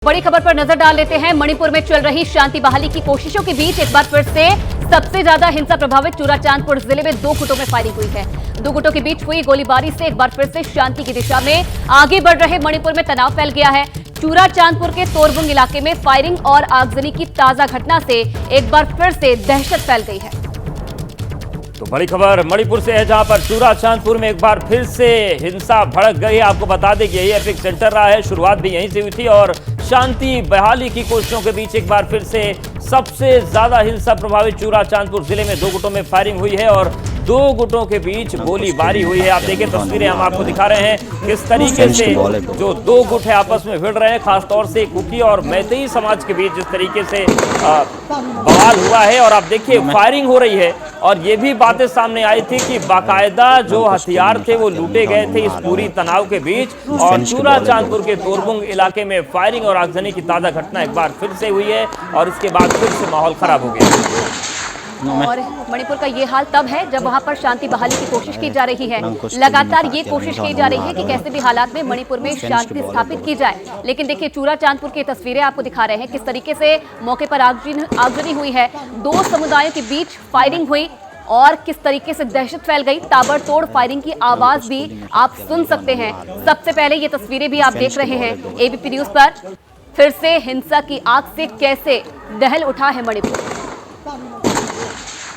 बड़ी खबर पर नजर डाल लेते हैं। मणिपुर में चल रही शांति बहाली की कोशिशों के बीच एक बार फिर से सबसे ज्यादा हिंसा प्रभावित चूराचांदपुर जिले में 2 गुटों में फायरिंग हुई है। 2 गुटों के बीच हुई गोलीबारी से एक बार फिर से शांति की दिशा में आगे बढ़ रहे मणिपुर में तनाव फैल गया है। चूराचांदपुर के तोरबुंग इलाके में फायरिंग और आगजनी की ताजा घटना से एक बार फिर से दहशत फैल गई है। तो बड़ी खबर मणिपुर से है, जहां पर चूराचांदपुर में एक बार फिर से हिंसा भड़क गई। आपको बता दें कि यही एपिक सेंटर रहा है, शुरुआत भी यहीं से हुई थी और शांति बहाली की कोशिशों के बीच एक बार फिर से सबसे ज्यादा हिंसा प्रभावित चूराचांदपुर जिले में 2 गुटों में फायरिंग हुई है और 2 गुटों के बीच गोलीबारी हुई है। आप देखिए तस्वीरें हम आपको दिखा रहे हैं किस तरीके से जो 2 गुट है आपस में भिड़ रहे हैं। खासतौर से कुकी और मैतेई समाज के बीच जिस तरीके से बवाल हुआ है और आप देखिए फायरिंग हो रही है। और ये भी बातें सामने आई थी कि बाकायदा जो हथियार थे वो लूटे गए थे इस पूरी तनाव के बीच। और चूराचांदपुर के तोरबुंग इलाके में फायरिंग और आगजनी की ताजा घटना एक बार फिर से हुई है और इसके बाद फिर से माहौल खराब हो गया। और मणिपुर का ये हाल तब है जब वहां पर शांति बहाली की कोशिश की जा रही है। लगातार ये कोशिश की जा रही है कि कैसे भी हालात में मणिपुर में शांति स्थापित की जाए। लेकिन देखिए चूराचांदपुर की तस्वीरें आपको दिखा रहे हैं किस तरीके से मौके पर आगजनी हुई है। 2 समुदायों के बीच फायरिंग हुई और किस तरीके से दहशत फैल गई। ताबड़तोड़ फायरिंग की आवाज भी आप सुन सकते हैं। सबसे पहले ये तस्वीरें भी आप देख रहे हैं एबीपी न्यूज पर। फिर से हिंसा की आग से कैसे दहल उठा है मणिपुर।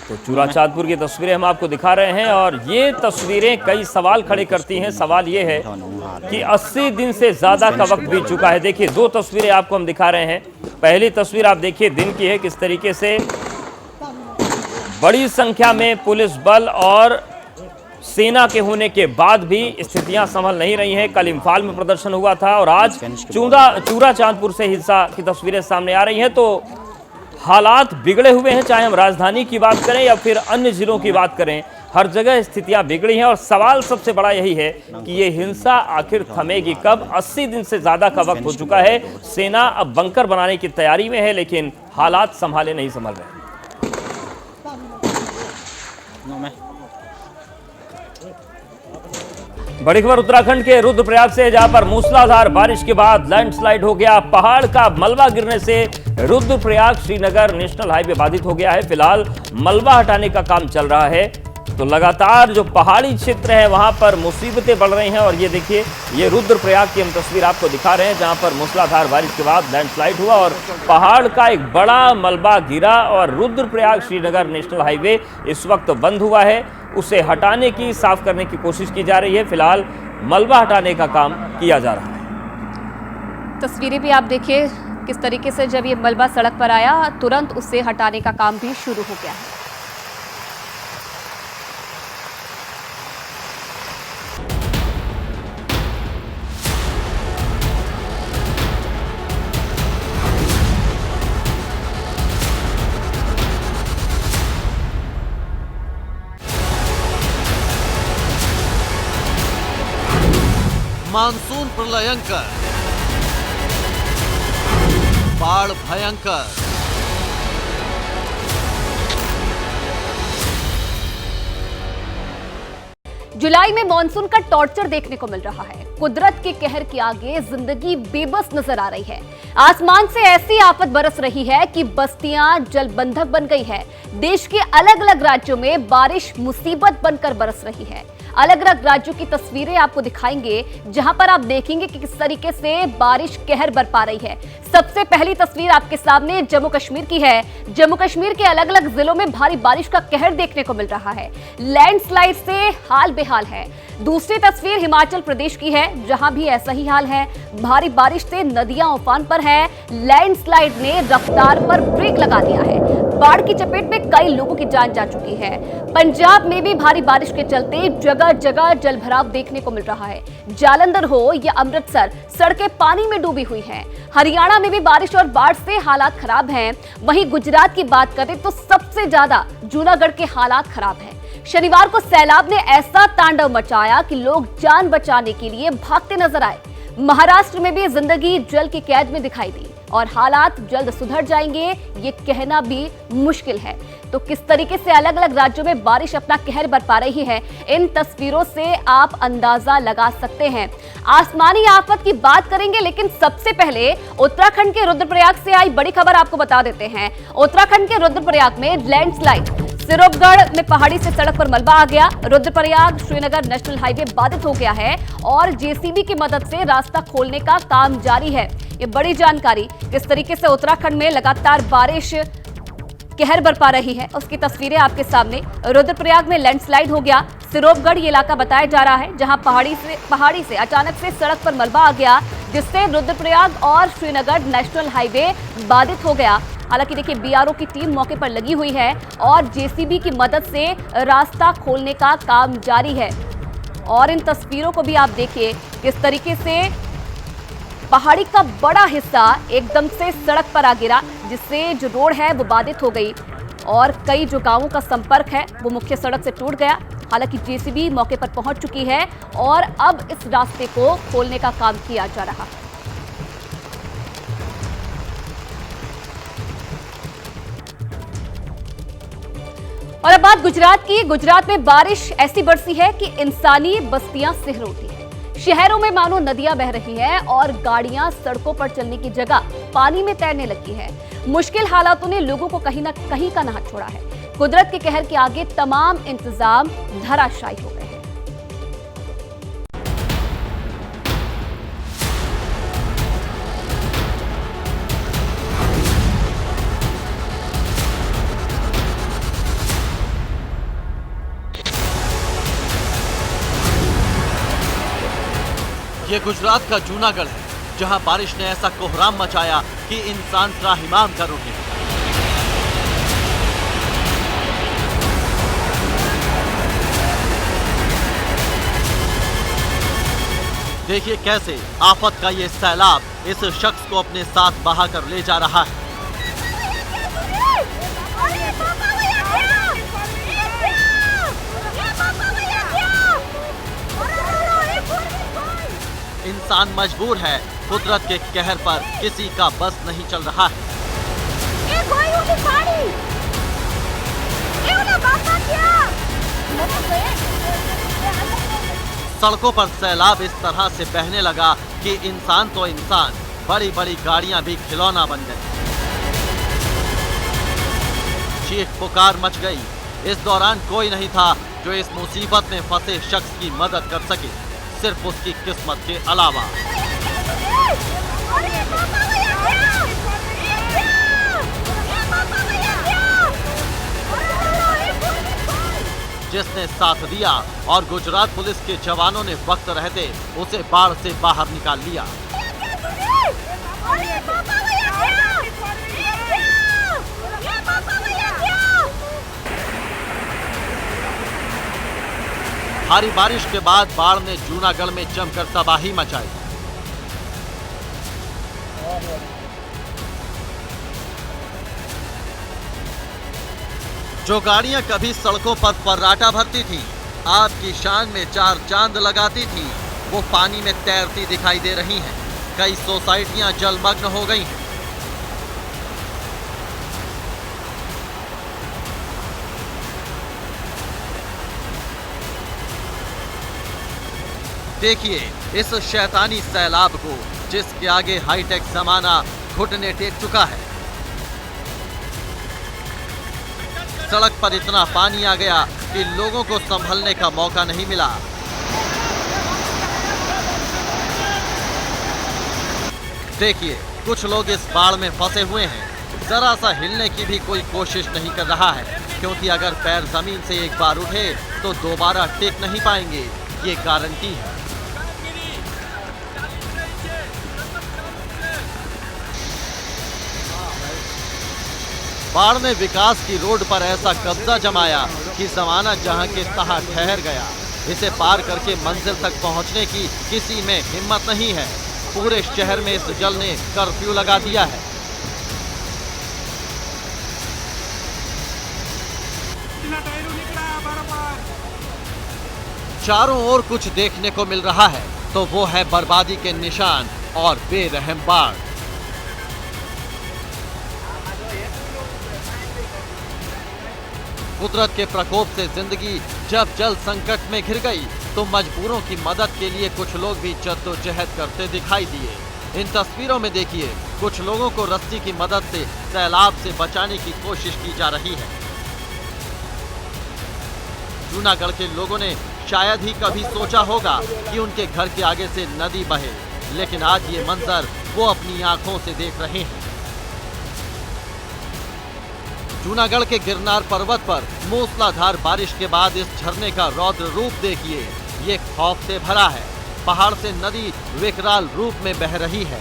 तो चूराचांदपुर की तस्वीरें हम आपको दिखा रहे हैं और ये तस्वीरें कई सवाल खड़े करती हैं। सवाल ये है कि 80 दिन से ज्यादा का वक्त बीत चुका है। देखिए 2 तस्वीरें आपको हम दिखा रहे हैं। पहली तस्वीर आप देखिए दिन की है, किस तरीके से बड़ी संख्या में पुलिस बल और सेना के होने के बाद भी स्थितियां संभल नहीं रही हैं। कल इम्फाल में प्रदर्शन हुआ था और आज चूराचांदपुर से हिंसा की तस्वीरें सामने आ रही हैं। तो हालात बिगड़े हुए हैं, चाहे हम राजधानी की बात करें या फिर अन्य जिलों की बात करें, हर जगह स्थितियां बिगड़ी हैं। और सवाल सबसे बड़ा यही है कि ये हिंसा आखिर थमेगी कब। 80 दिन से ज्यादा का वक्त हो चुका है। सेना अब बंकर बनाने की तैयारी में है लेकिन हालात संभाले नहीं संभल रहे। बड़ी खबर उत्तराखंड के रुद्रप्रयाग से, जहां पर मूसलाधार बारिश के बाद लैंडस्लाइड हो गया। पहाड़ का मलबा गिरने से रुद्रप्रयाग श्रीनगर नेशनल हाईवे बाधित हो गया है। फिलहाल मलबा हटाने का काम चल रहा है। तो लगातार जो पहाड़ी क्षेत्र है वहां पर मुसीबतें बढ़ रही हैं। और ये देखिए ये रुद्रप्रयाग की हम तस्वीर आपको दिखा रहे हैं, जहां पर मूसलाधार बारिश के बाद लैंडस्लाइड हुआ और पहाड़ का एक बड़ा मलबा गिरा और रुद्रप्रयाग श्रीनगर नेशनल हाईवे इस वक्त बंद हुआ है। उसे हटाने की, साफ करने की कोशिश की जा रही है। फिलहाल मलबा हटाने का काम किया जा रहा है। तस्वीरें भी आप देखिए किस तरीके से जब ये मलबा सड़क पर आया तुरंत उसे हटाने का काम भी शुरू हो गया है। मानसून प्रलयंकर, बाढ़ भयंकर, जुलाई में मॉनसून का टॉर्चर देखने को मिल रहा है। कुदरत के कहर के आगे जिंदगी बेबस नजर आ रही है। आसमान से ऐसी आफत बरस रही है कि बस्तियां जलबंधक बन गई है। देश के अलग अलग राज्यों में बारिश मुसीबत बनकर बरस रही है। अलग अलग राज्यों की तस्वीरें आपको दिखाएंगे जहां पर आप देखेंगे कि किस तरीके से बारिश कहर बरपा रही है। सबसे पहली तस्वीर आपके सामने जम्मू कश्मीर की है। जम्मू कश्मीर के अलग अलग जिलों में भारी बारिश का कहर देखने को मिल रहा है। लैंडस्लाइड से हाल बेहाल है। दूसरी तस्वीर हिमाचल प्रदेश की है, जहां भी ऐसा ही हाल है। भारी बारिश से नदियां उफान पर है। लैंडस्लाइड ने रफ्तार पर ब्रेक लगा दिया है। बाढ़ की चपेट में कई लोगों की जान जा चुकी है। पंजाब में भी भारी बारिश के चलते जगह जगह जलभराव देखने को मिल रहा है। जालंधर हो या अमृतसर, सड़कें पानी में डूबी हुई हैं। हरियाणा में भी बारिश और बाढ़ से हालात खराब हैं। वहीं गुजरात की बात करें तो सबसे ज्यादा जूनागढ़ के हालात खराब हैं। शनिवार को सैलाब ने ऐसा तांडव मचाया कि लोग जान बचाने के लिए भागते नजर आए। महाराष्ट्र में भी जिंदगी जल की कैद में दिखाई दी और हालात जल्द सुधर जाएंगे ये कहना भी मुश्किल है। तो किस तरीके से अलग अलग राज्यों में बारिश अपना कहर बरपा रही है, इन तस्वीरों से आप अंदाजा लगा सकते हैं। आसमानी आफत की बात करेंगे, लेकिन सबसे पहले उत्तराखंड के रुद्रप्रयाग से आई बड़ी खबर आपको बता देते हैं। उत्तराखंड के रुद्रप्रयाग में लैंडस्लाइड, सिरोपगढ़ में पहाड़ी से सड़क पर मलबा आ गया। रुद्रप्रयाग श्रीनगर नेशनल हाईवे बाधित हो गया है और जेसीबी की मदद से रास्ता खोलने का काम जारी है। ये बड़ी जानकारी, किस तरीके से उत्तराखंड में लगातार बारिश कहर बरपा रही है उसकी तस्वीरें आपके सामने। रुद्रप्रयाग में लैंडस्लाइड हो गया। सिरोपगढ़ ये इलाका बताया जा रहा है जहां पहाड़ी से अचानक से सड़क पर मलबा आ गया, जिससे रुद्रप्रयाग और श्रीनगर नेशनल हाईवे बाधित हो गया। हालांकि देखिए, बीआरओ की टीम मौके पर लगी हुई है और जेसीबी की मदद से रास्ता खोलने का काम जारी है। और इन तस्वीरों को भी आप देखिए, किस तरीके से पहाड़ी का बड़ा हिस्सा एकदम से सड़क पर आ गिरा, जिससे जो रोड है वो बाधित हो गई और कई जो गांवों का संपर्क है वो मुख्य सड़क से टूट गया। हालांकि जेसीबी मौके पर पहुंच चुकी है और अब इस रास्ते को खोलने का काम किया जा रहा है। और अब बात गुजरात की। गुजरात में बारिश ऐसी बरसी है कि इंसानी बस्तियां सिहरोती है। शहरों में मानो नदियां बह रही हैं और गाड़ियां सड़कों पर चलने की जगह पानी में तैरने लगी है। मुश्किल हालातों ने लोगों को कहीं ना कहीं का ना छोड़ा है। कुदरत के कहर के आगे तमाम इंतजाम धराशायी हो गए हैं। ये गुजरात का जूनागढ़ है, जहां बारिश ने ऐसा कोहराम मचाया कि इंसान त्राहिमाम कर उठे। देखिए कैसे आफत का ये सैलाब इस शख्स को अपने साथ बहा कर ले जा रहा है। इंसान मजबूर है, कुदरत के कहर पर किसी का बस नहीं चल रहा है। सड़कों पर सैलाब इस तरह से बहने लगा कि इंसान तो इंसान, बड़ी बड़ी गाड़ियां भी खिलौना बन गई। चीख पुकार मच गई। इस दौरान कोई नहीं था जो इस मुसीबत में फंसे शख्स की मदद कर सके, सिर्फ उसकी किस्मत के अलावा। जिसने साथ दिया और गुजरात पुलिस के जवानों ने वक्त रहते उसे बाढ़ से बाहर निकाल लिया। भारी बारिश के बाद बाढ़ ने जूनागढ़ में जमकर तबाही मचाई। जो गाड़ियां कभी सड़कों पर फर्राटा भरती थीं, आग की शान में चार चांद लगाती थीं, वो पानी में तैरती दिखाई दे रही हैं। कई सोसाइटियां जलमग्न हो गई हैं। देखिए इस शैतानी सैलाब को, जिसके आगे हाईटेक जमाना घुटने टेक चुका है। सड़क पर इतना पानी आ गया कि लोगों को संभलने का मौका नहीं मिला। देखिए कुछ लोग इस बाढ़ में फंसे हुए हैं, जरा सा हिलने की भी कोई कोशिश नहीं कर रहा है, क्योंकि अगर पैर जमीन से एक बार उठे तो दोबारा टेक नहीं पाएंगे, ये गारंटी है। बाढ़ ने विकास की रोड पर ऐसा कब्जा जमाया कि जमाना जहां के तहां ठहर गया। इसे पार करके मंजिल तक पहुंचने की किसी में हिम्मत नहीं है। पूरे शहर में इस जल ने कर्फ्यू लगा दिया है। चारों ओर कुछ देखने को मिल रहा है। तो वो है बर्बादी के निशान और बेरहम बाढ़। कुदरत के प्रकोप से जिंदगी जब जल संकट में घिर गई तो मजबूरों की मदद के लिए कुछ लोग भी जद्दोजहद करते दिखाई दिए। इन तस्वीरों में देखिए, कुछ लोगों को रस्सी की मदद से सैलाब से बचाने की कोशिश की जा रही है। जूनागढ़ के लोगों ने शायद ही कभी सोचा होगा कि उनके घर के आगे से नदी बहे, लेकिन आज ये मंजर वो अपनी आंखों से देख रहे हैं। जूनागढ़ के गिरनार पर्वत पर मूसलाधार बारिश के बाद इस झरने का रौद्र रूप देखिए। ये खौफ से भरा है। पहाड़ से नदी विकराल रूप में बह रही है।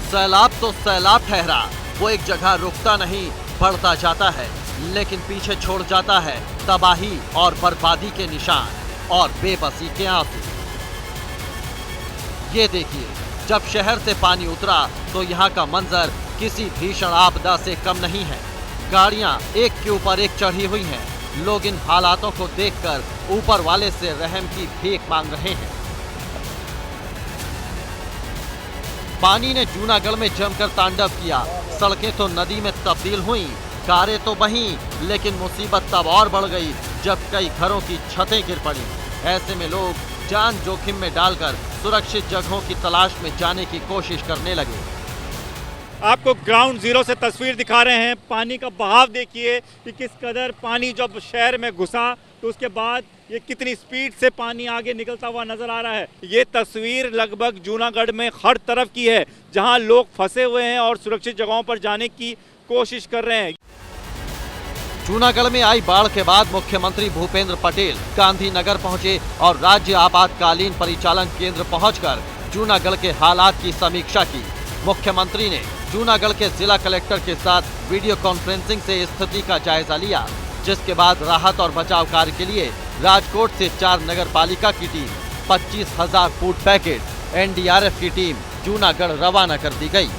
सैलाब तो सैलाब ठहरा, वो एक जगह रुकता नहीं, बढ़ता जाता है, लेकिन पीछे छोड़ जाता है तबाही और बर्बादी के निशान और बेबसी के आंसू। ये देखिए, जब शहर से पानी उतरा तो यहाँ का मंजर किसी भीषण आपदा से कम नहीं है। गाड़ियां एक के ऊपर एक चढ़ी हुई हैं। लोग इन हालातों को देखकर ऊपर वाले से रहम की भीख मांग रहे हैं। पानी ने जूनागढ़ में जमकर तांडव किया। सड़कें तो नदी में तब्दील हुई, कारें तो बहीं, लेकिन मुसीबत तब और बढ़ गई जब कई घरों की छतें गिर पड़ी। ऐसे में लोग जान जोखिम में डालकर सुरक्षित जगहों की तलाश में जाने की कोशिश करने लगे। आपको ग्राउंड जीरो से तस्वीर दिखा रहे हैं। पानी का बहाव देखिए कि किस कदर पानी जब शहर में घुसा तो उसके बाद ये कितनी स्पीड से पानी आगे निकलता हुआ नजर आ रहा है। ये तस्वीर लगभग जूनागढ़ में हर तरफ की है, जहां लोग फंसे हुए हैं और सुरक्षित जगहों पर जाने की कोशिश कर रहे हैं। जूनागढ़ में आई बाढ़ के बाद मुख्यमंत्री भूपेंद्र पटेल गांधीनगर पहुंचे और राज्य आपातकालीन परिचालन केंद्र पहुंचकर जूनागढ़ के हालात की समीक्षा की। मुख्यमंत्री ने जूनागढ़ के जिला कलेक्टर के साथ वीडियो कॉन्फ्रेंसिंग से स्थिति का जायजा लिया, जिसके बाद राहत और बचाव कार्य के लिए राजकोट से 4 नगर पालिका की टीम, 25,000 फूड पैकेट, NDRF की टीम जूनागढ़ रवाना कर दी गई।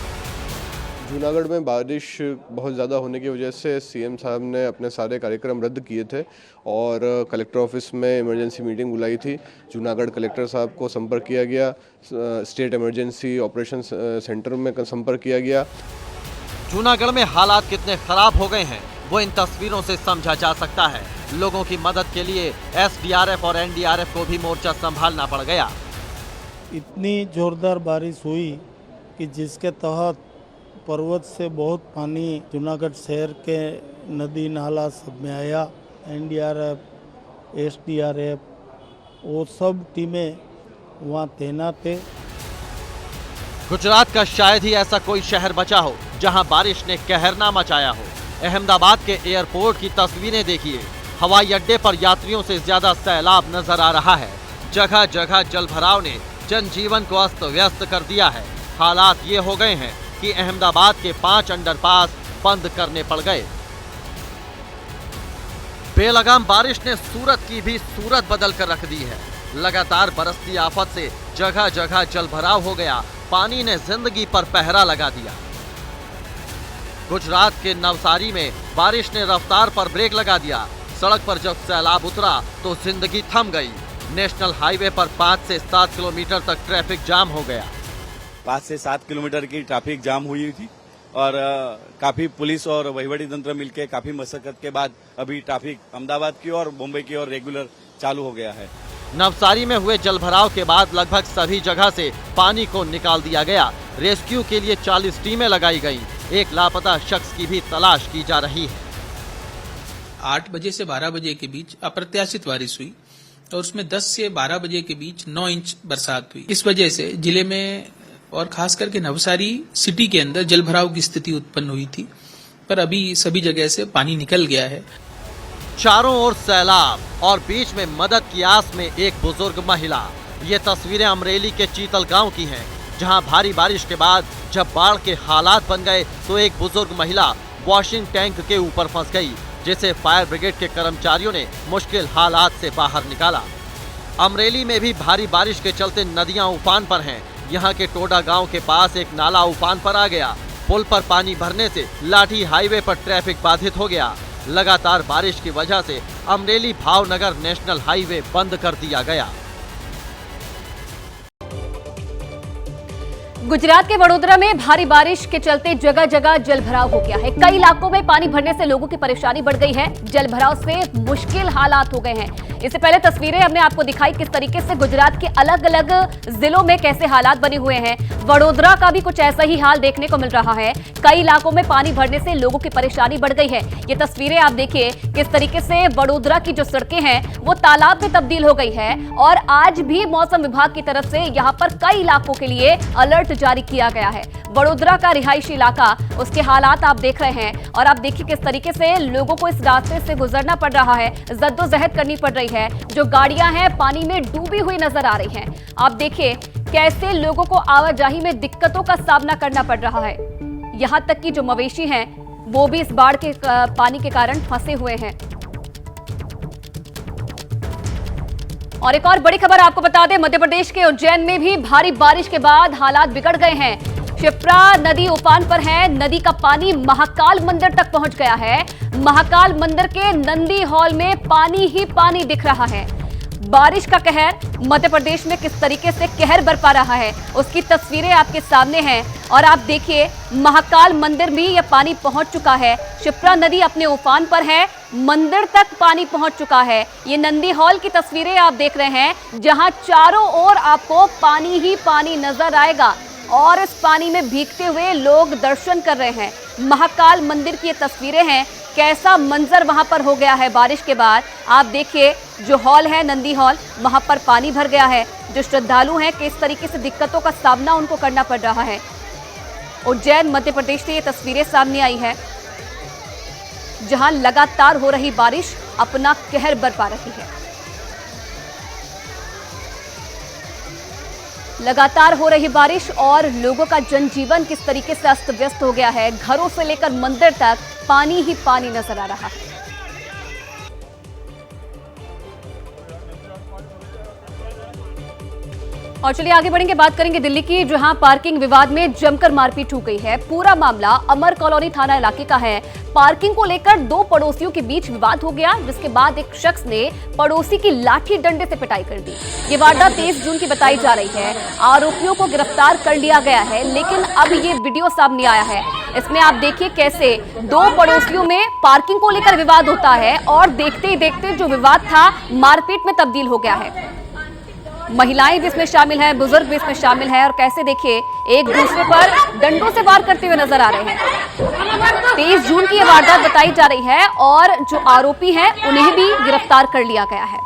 जूनागढ़ में बारिश बहुत ज़्यादा होने की वजह से सीएम साहब ने अपने सारे कार्यक्रम रद्द किए थे और कलेक्टर ऑफिस में इमरजेंसी मीटिंग बुलाई थी। जूनागढ़ कलेक्टर साहब को संपर्क किया गया, स्टेट इमरजेंसी ऑपरेशन सेंटर में संपर्क किया गया। जूनागढ़ में हालात कितने खराब हो गए हैं वो इन तस्वीरों से समझा जा सकता है। लोगों की मदद के लिए SDRF और NDRF को भी मोर्चा संभालना पड़ गया। इतनी जोरदार बारिश हुई कि जिसके तहत पर्वत से बहुत पानी जूनागढ़ शहर के नदी नाला सब में आया। NDRF, SDRF वो सब टीमें वहाँ तैनात थे। गुजरात का शायद ही ऐसा कोई शहर बचा हो जहां बारिश ने कहर ना मचाया हो। अहमदाबाद के एयरपोर्ट की तस्वीरें देखिए। हवाई अड्डे पर यात्रियों से ज्यादा सैलाब नजर आ रहा है। जगह जगह जलभराव ने जनजीवन को अस्त व्यस्त कर दिया है। हालात ये हो गए हैं कि अहमदाबाद के 5 अंडरपास बंद करने पड़ गए। बेलगाम बारिश ने सूरत की भी सूरत बदल कर रख दी है। लगातार बरसती आफत से जगह जगह जलभराव हो गया। पानी ने जिंदगी पर पहरा लगा दिया। गुजरात के नवसारी में बारिश ने रफ्तार पर ब्रेक लगा दिया। सड़क पर जब सैलाब उतरा तो जिंदगी थम गई। नेशनल हाईवे पर 5 से 7 किलोमीटर तक ट्रैफिक जाम हो गया। 5 से 7 किलोमीटर की ट्रैफिक जाम हुई थी और काफी पुलिस और वहीवटी तंत्र मिलकर काफी मशक्कत के बाद अभी ट्रैफिक अहमदाबाद की और मुंबई की ओर रेगुलर चालू हो गया है। नवसारी में हुए जलभराव के बाद लगभग सभी जगह से पानी को निकाल दिया गया। रेस्क्यू के लिए 40 टीमें लगाई गईं। एक लापता शख्स की भी तलाश की जा रही है। 8 बजे से 12 बजे के बीच अप्रत्याशित बारिश हुई और उसमें 10 से 12 बजे के बीच 9 इंच बरसात हुई। इस वजह से जिले में और खास करके नवसारी सिटी के अंदर जलभराव की स्थिति उत्पन्न हुई थी, पर अभी सभी जगह से पानी निकल गया है। चारों ओर सैलाब और बीच में मदद की आस में एक बुजुर्ग महिला। ये तस्वीरें अमरेली के चीतल गांव की हैं, जहां भारी बारिश के बाद जब बाढ़ के हालात बन गए तो एक बुजुर्ग महिला वॉशिंग टैंक के ऊपर फंस गई, जिसे फायर ब्रिगेड के कर्मचारियों ने मुश्किल हालात से बाहर निकाला। अमरेली में भी भारी बारिश के चलते नदियां उफान पर हैं। यहाँ के टोडा गांव के पास एक नाला उफान पर आ गया। पुल पर पानी भरने से लाठी हाईवे पर ट्रैफिक बाधित हो गया। लगातार बारिश की वजह से अमरेली भावनगर नेशनल हाईवे बंद कर दिया गया। गुजरात के वडोदरा में भारी बारिश के चलते जगह जगह जलभराव हो गया है। कई इलाकों में पानी भरने से लोगों की परेशानी बढ़ गई है। जलभराव से मुश्किल हालात हो गए हैं। इससे पहले तस्वीरें हमने आपको दिखाई किस तरीके से गुजरात के अलग अलग जिलों में कैसे हालात बने हुए हैं। वडोदरा का भी कुछ ऐसा ही हाल देखने को मिल रहा है। कई इलाकों में पानी भरने से लोगों की परेशानी बढ़ गई है। ये तस्वीरें आप देखिए किस तरीके से वडोदरा की जो सड़कें हैं वो तालाब में तब्दील हो गई है। और आज भी मौसम विभाग की तरफ से यहाँ पर कई इलाकों के लिए अलर्ट जारी किया गया है। वडोदरा का रिहायशी इलाका, उसके हालात आप देख रहे हैं और आप देखिए किस तरीके से लोगों को इस रास्ते से गुजरना पड़ रहा है, जद्दोजहद करनी पड़ रही है। जो गाड़ियां हैं पानी में डूबी हुई नजर आ रही हैं। आप देखिए कैसे लोगों को आवाजाही में दिक्कतों का सामना करना पड़ रहा है। यहां तक कि जो मवेशी हैं वो भी इस बाढ़ के पानी के कारण फंसे हुए हैं। और एक और बड़ी खबर आपको बता दें, मध्य प्रदेश के उज्जैन में भी भारी बारिश के बाद हालात बिगड़ गए हैं। क्षिप्रा नदी उफान पर है। नदी का पानी महाकाल मंदिर तक पहुंच गया है। महाकाल मंदिर के नंदी हॉल में पानी ही पानी दिख रहा है। बारिश का कहर मध्य प्रदेश में किस तरीके से कहर बरपा रहा है उसकी तस्वीरें आपके सामने हैं। और आप देखिए महाकाल मंदिर में यह पानी पहुंच चुका है। क्षिप्रा नदी अपने उफान पर है। मंदिर तक पानी पहुंच चुका है। ये नंदी हॉल की तस्वीरें आप देख रहे हैं जहां चारों ओर आपको पानी ही पानी नजर आएगा और इस पानी में भीगते हुए लोग दर्शन कर रहे हैं। महाकाल मंदिर की ये तस्वीरें हैं, कैसा मंजर वहां पर हो गया है बारिश के बाद। आप देखिए जो हॉल है नंदी हॉल, वहां पर पानी भर गया है। जो श्रद्धालु हैं किस तरीके से दिक्कतों का सामना उनको करना पड़ रहा है। उज्जैन मध्य प्रदेश से ये तस्वीरें सामने आई है जहां लगातार हो रही बारिश अपना कहर बरपा रही है। लगातार हो रही बारिश और लोगों का जनजीवन किस तरीके से अस्त व्यस्त हो गया है। घरों से लेकर मंदिर तक पानी ही पानी नजर आ रहा है। और चलिए आगे बढ़ेंगे, बात करेंगे दिल्ली की, जहां पार्किंग विवाद में जमकर मारपीट हो गई है। पूरा मामला अमर कॉलोनी थाना इलाके का है। पार्किंग को लेकर दो पड़ोसियों के बीच विवाद हो गया, जिसके बाद एक शख्स ने पड़ोसी की लाठी डंडे से पिटाई कर दी। ये वारदात 23 जून की बताई जा रही है। आरोपियों को गिरफ्तार कर लिया गया है, लेकिन अब ये वीडियो सामने आया है। इसमें आप देखिए कैसे दो पड़ोसियों में पार्किंग को लेकर विवाद होता है और देखते ही देखते जो विवाद था मारपीट में तब्दील हो गया है। महिलाएं भी इसमें शामिल हैं, बुजुर्ग भी इसमें शामिल हैं और कैसे देखिए एक दूसरे पर डंडों से वार करते हुए नजर आ रहे हैं। 23 जून की ये वारदात बताई जा रही है और जो आरोपी हैं उन्हें भी गिरफ्तार कर लिया गया है।